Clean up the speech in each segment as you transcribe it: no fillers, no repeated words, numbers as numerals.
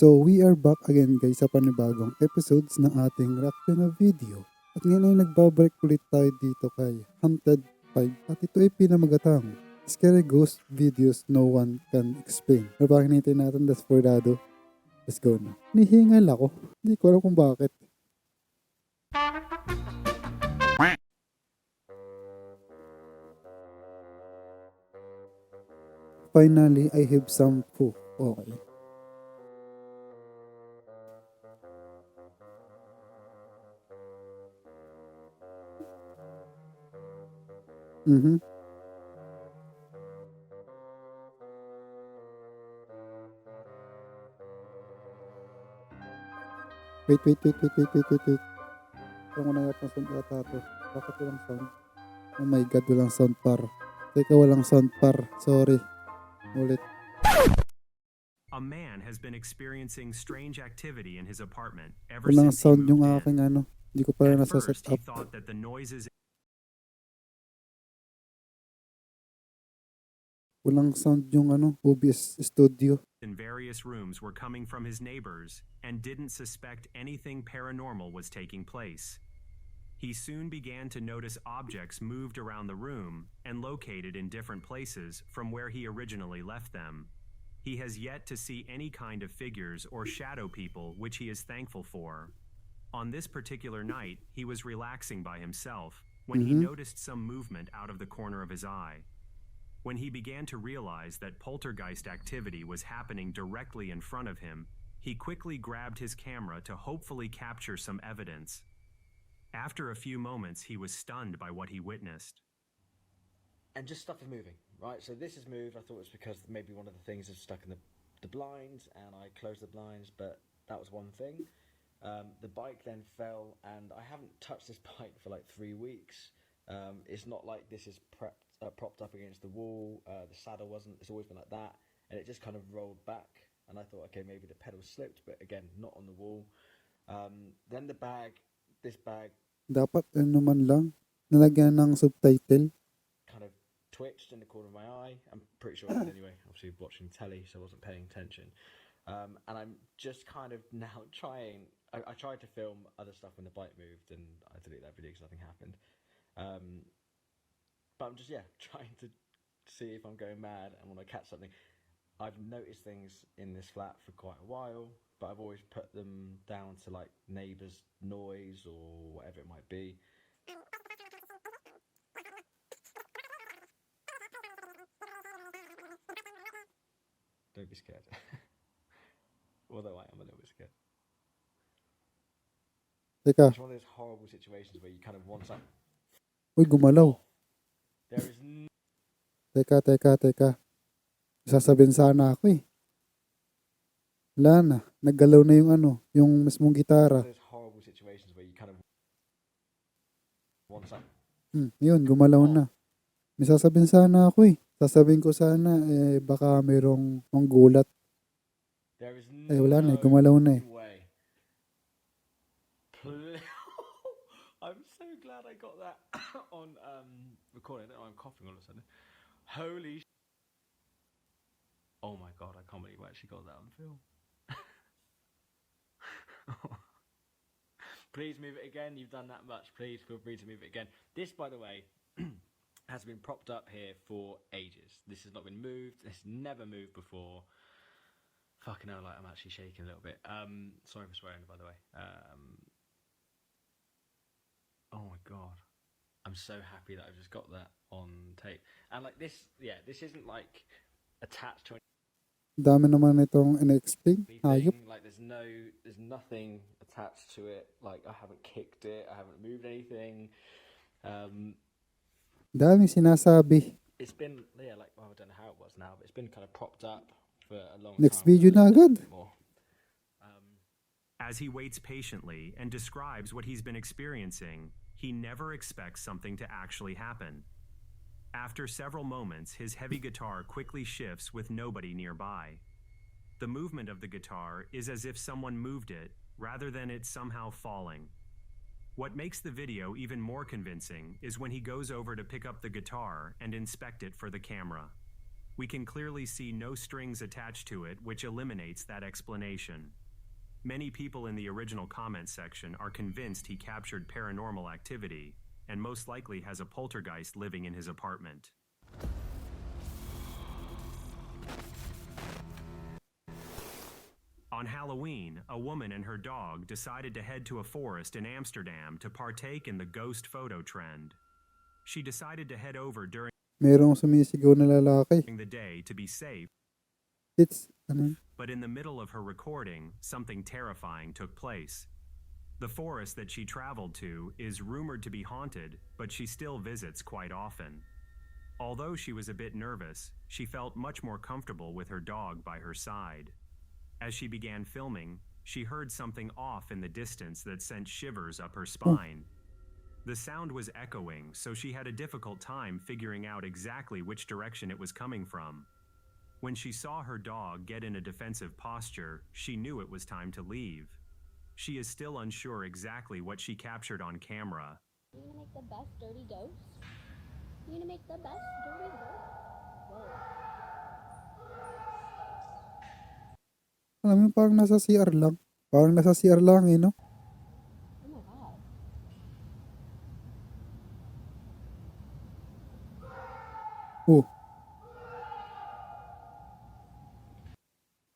So we are back again guys sa panibagong episodes ng ating reaction na video. At ngayon ay nagbabalik ulit tayo dito kay Haunted 5 at ito ay pinamagatang Scary Ghost Videos No One Can Explain. Pero bakit hinihintay natin desperado? Let's go na. Nihingal ako. Hindi ko alam kung bakit. Finally, I have some proof. Okay. Wait. Parang ko nangya't ng sound ata to. Bakit walang sound? Oh my god, walang sound par. Teka, walang sound par. Sorry. Ulit. A man has been experiencing strange activity in his apartment ever Walang since he sound yung moved aking in. Hindi ko pa At nasa-set first, he up. thought that the noises Walang sound yung OBS studio. in various rooms were coming from his neighbors and didn't suspect anything paranormal was taking place. He soon began to notice objects moved around the room and located in different places from where he originally left them. He has yet to see any kind of figures or shadow people, which he is thankful for. On this particular night, he was relaxing by himself when he noticed some movement out of the corner of his eye. When he began to realize that poltergeist activity was happening directly in front of him, he quickly grabbed his camera to hopefully capture some evidence. After a few moments, he was stunned by what he witnessed. And just stuff is moving, right? So this has moved. I thought it was because maybe one of the things is stuck in the blinds, and I closed the blinds, but that was one thing. The bike then fell, and I haven't touched this bike for like 3 weeks. It's not like this is propped up against the wall. The saddle wasn't. It's always been like that, and it just kind of rolled back. And I thought, okay, maybe the pedal slipped, but again, not on the wall. Then the bag, this bag, Dapat naman lang nalagyan ng subtitle. kind of twitched in the corner of my eye. I'm pretty sure it did anyway. Obviously watching telly, so I wasn't paying attention. And I'm just kind of now trying. I tried to film other stuff when the bike moved, and I deleted that video because nothing happened. But I'm just trying to see if I'm going mad and want to catch something. I've noticed things in this flat for quite a while, but I've always put them down to like neighbours' noise or whatever it might be. Don't be scared. Although I am a little bit scared. Teka. It's one of those horrible situations where you kind of want something. Uy, gumalaw. There is Teka. Sasabihin sana ako eh. Wala na. Naggalaw na yung mismong gitara. those horrible situations where you kind of want something. Yun, gumalaw na. May sasabihin sana ako eh. Sasabihin ko sana, baka mayroong manggulat. There is Wala na, gumalaw na eh. way. I'm so glad I got that on recording. I don't know, I'm coughing all of a sudden. Holy oh my god, I can't believe I actually got that on film. Please move it again. You've done that much. Please feel free to move it again. This, by the way, has been propped up here for ages. This has not been moved. It's never moved before. Fucking hell, like I'm actually shaking a little bit. Sorry for swearing, by the way. Oh my god. I'm so happy that I've just got that on tape. And like this, this isn't like attached to Dami naman itong in-explain. Hayop. anything. Like there's nothing attached to it. Like I haven't kicked it. I haven't moved anything. Dami sinasabi. It's been I don't know how it was now, but it's been kind of propped up for a long Next time. video na agad. As he waits patiently and describes what he's been experiencing, he never expects something to actually happen. After several moments, his heavy guitar quickly shifts with nobody nearby. The movement of the guitar is as if someone moved it, rather than it somehow falling. What makes the video even more convincing is when he goes over to pick up the guitar and inspect it for the camera. We can clearly see no strings attached to it, which eliminates that explanation. Many people in the original comment section are convinced he captured paranormal activity, and most likely has a poltergeist living in his apartment. On Halloween, a woman and her dog decided to head to a forest in Amsterdam to partake in the ghost photo trend. She decided to head over during Merong sumisigaw na lalaki. the day to be safe, It's, ano, but in the middle of her recording, something terrifying took place. The forest that she traveled to is rumored to be haunted, but she still visits quite often. Although she was a bit nervous, she felt much more comfortable with her dog by her side. As she began filming, she heard something off in the distance that sent shivers up her spine. The sound was echoing, so she had a difficult time figuring out exactly which direction it was coming from. When she saw her dog get in a defensive posture, she knew it was time to leave. She is still unsure exactly what she captured on camera. You're gonna make the best dirty ghost? You're gonna make the best dirty ghost? Whoa. alam mo, parang nasa CR lang. Parang nasa CR lang eh, no? Oh my god. Oh.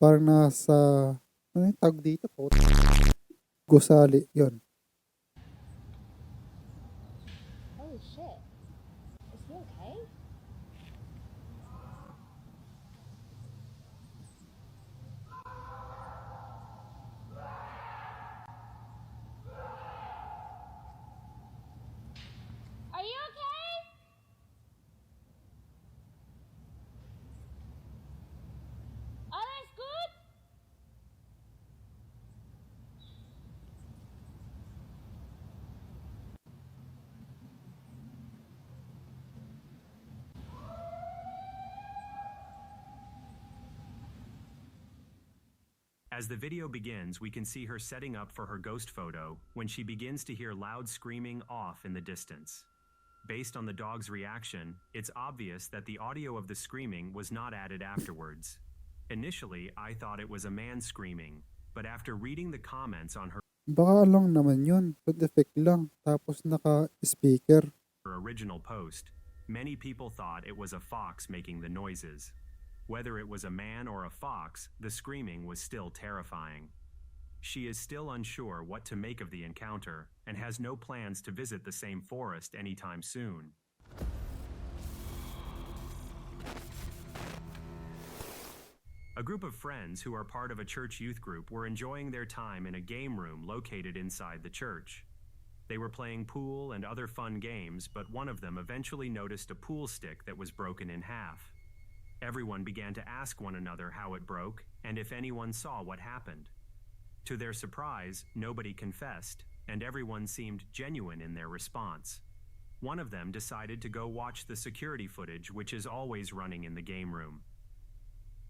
Parang nasa, ano yung tawag dito po? Gusali, yun. Holy shit. Is he okay? Are you okay? Alles good? As the video begins, we can see her setting up for her ghost photo when she begins to hear loud screaming off in the distance. Based on the dog's reaction, it's obvious that the audio of the screaming was not added afterwards. Initially, I thought it was a man screaming, but after reading the comments on her Baka lang naman yun. Sound effect lang. Tapos naka-speaker. original post, many people thought it was a fox making the noises. Whether it was a man or a fox, the screaming was still terrifying. She is still unsure what to make of the encounter and has no plans to visit the same forest anytime soon. A group of friends who are part of a church youth group were enjoying their time in a game room located inside the church. They were playing pool and other fun games, but one of them eventually noticed a pool stick that was broken in half. Everyone began to ask one another how it broke and if anyone saw what happened. To their surprise, nobody confessed, and everyone seemed genuine in their response. One of them decided to go watch the security footage, which is always running in the game room.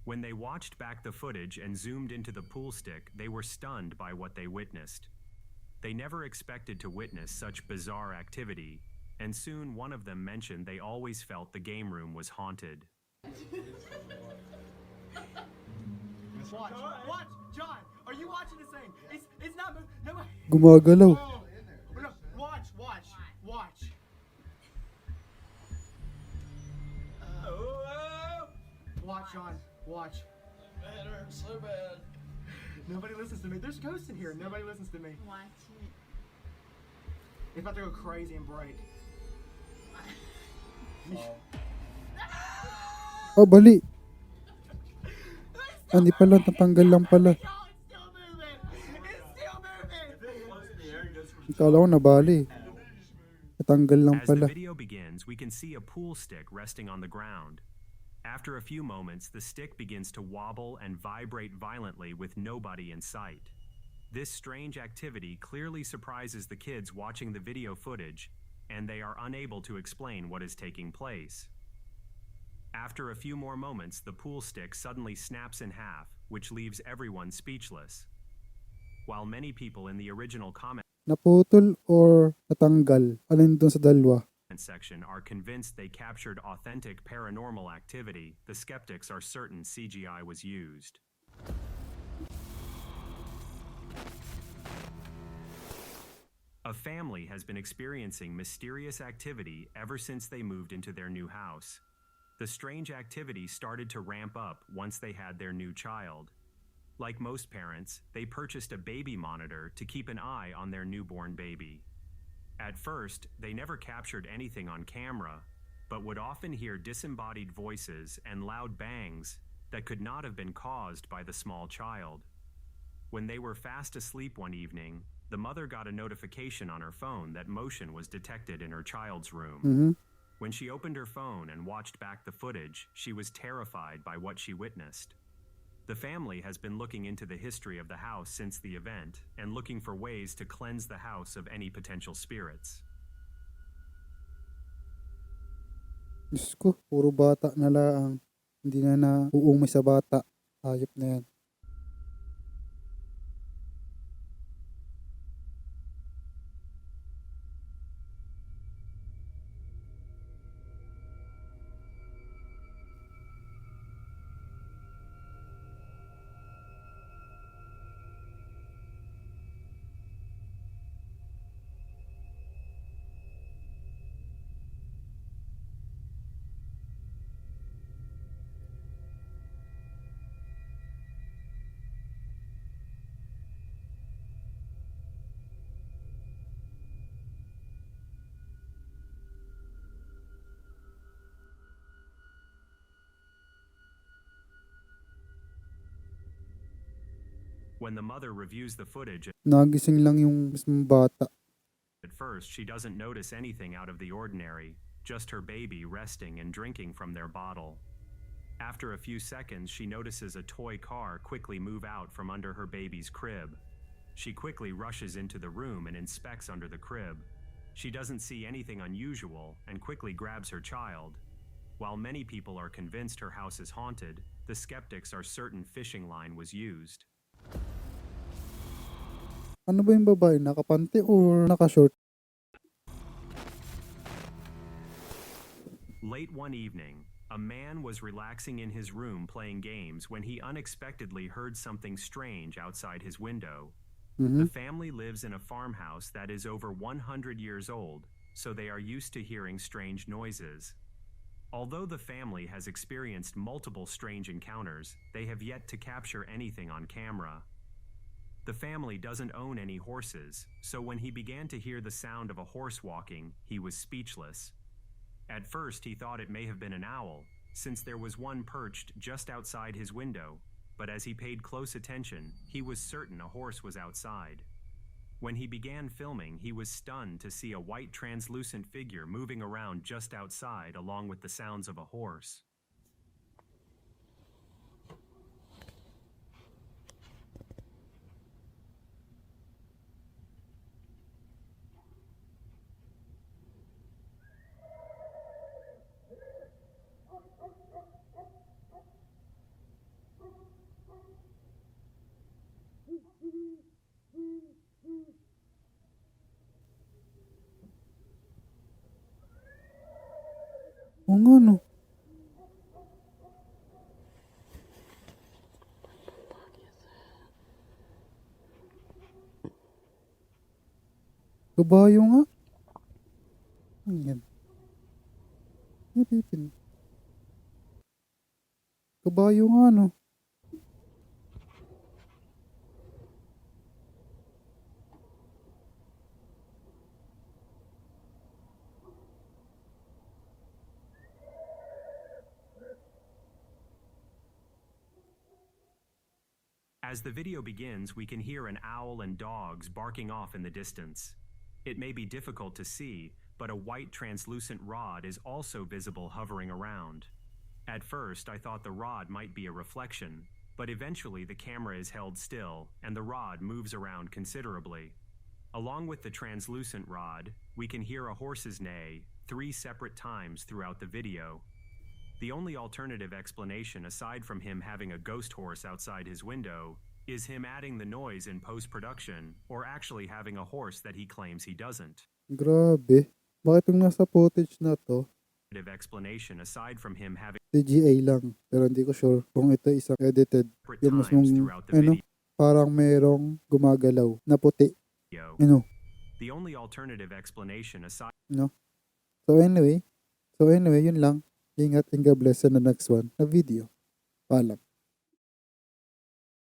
When they watched back the footage and zoomed into the pool stick, they were stunned by what they witnessed. They never expected to witness such bizarre activity, and soon one of them mentioned they always felt the game room was haunted. Watch, John. Are you watching the same? It's not. No. Gumagalaw. Oh, no. Watch. Watch, John. Watch. It hurts so bad. Nobody listens to me. There's ghosts in here. Nobody listens to me. Watch it. It's about to go crazy and break. Oh, bali. Ah, hindi pala. Natanggal lang pala. It's still moving. Akala ko nabali. Natanggal lang As the pala. video begins, we can see a pool stick resting on the ground. After a few moments, the stick begins to wobble and vibrate violently with nobody in sight. This strange activity clearly surprises the kids watching the video footage, and they are unable to explain what is taking place. After a few more moments, the pool stick suddenly snaps in half, which leaves everyone speechless. While many people in the original comment Naputol or natanggal? Alin dun sa dalawa? section are convinced they captured authentic paranormal activity, the skeptics are certain CGI was used. A family has been experiencing mysterious activity ever since they moved into their new house. The strange activity started to ramp up once they had their new child. Like most parents, they purchased a baby monitor to keep an eye on their newborn baby. At first, they never captured anything on camera, but would often hear disembodied voices and loud bangs that could not have been caused by the small child. When they were fast asleep one evening, the mother got a notification on her phone that motion was detected in her child's room. When she opened her phone and watched back the footage, she was terrified by what she witnessed. The family has been looking into the history of the house since the event and looking for ways to cleanse the house of any potential spirits. Diyos ko, puro bata na lang. Hindi na uumay sa bata. Hayop na yan. When the mother reviews the footage, Nagising lang yung mismong bata. at first she doesn't notice anything out of the ordinary, just her baby resting and drinking from their bottle. After a few seconds, she notices a toy car quickly move out from under her baby's crib. She quickly rushes into the room and inspects under the crib. She doesn't see anything unusual and quickly grabs her child. While many people are convinced her house is haunted, the skeptics are certain fishing line was used. Ano ba yung babae? Nakapante or nakashort? Late one evening, a man was relaxing in his room playing games when he unexpectedly heard something strange outside his window. The family lives in a farmhouse that is over 100 years old, so they are used to hearing strange noises. Although the family has experienced multiple strange encounters, they have yet to capture anything on camera. The family doesn't own any horses, so when he began to hear the sound of a horse walking, he was speechless. At first, he thought it may have been an owl, since there was one perched just outside his window, but as he paid close attention, he was certain a horse was outside. When he began filming, he was stunned to see a white translucent figure moving around just outside along with the sounds of a horse. Oo nga no. Kabayo nga. Ano yan? Napipin. Kabayo nga no. As the video begins, we can hear an owl and dogs barking off in the distance. It may be difficult to see, but a white translucent rod is also visible hovering around. At first, I thought the rod might be a reflection, but eventually the camera is held still and the rod moves around considerably. Along with the translucent rod, we can hear a horse's neigh 3 separate times throughout the video. The only alternative explanation aside from him having a ghost horse outside his window is him adding the noise in post-production or actually having a horse that he claims he doesn't. Grabe. Bakit yung nasa footage na to, explanation aside from him having CGI lang. Pero hindi ko sure kung ito isang edited. separate Yung times mismong, throughout the parang merong gumagalaw na puti. video. The only alternative explanation aside So anyway, yun lang. Ingat and God bless sa next one na video. Paalam.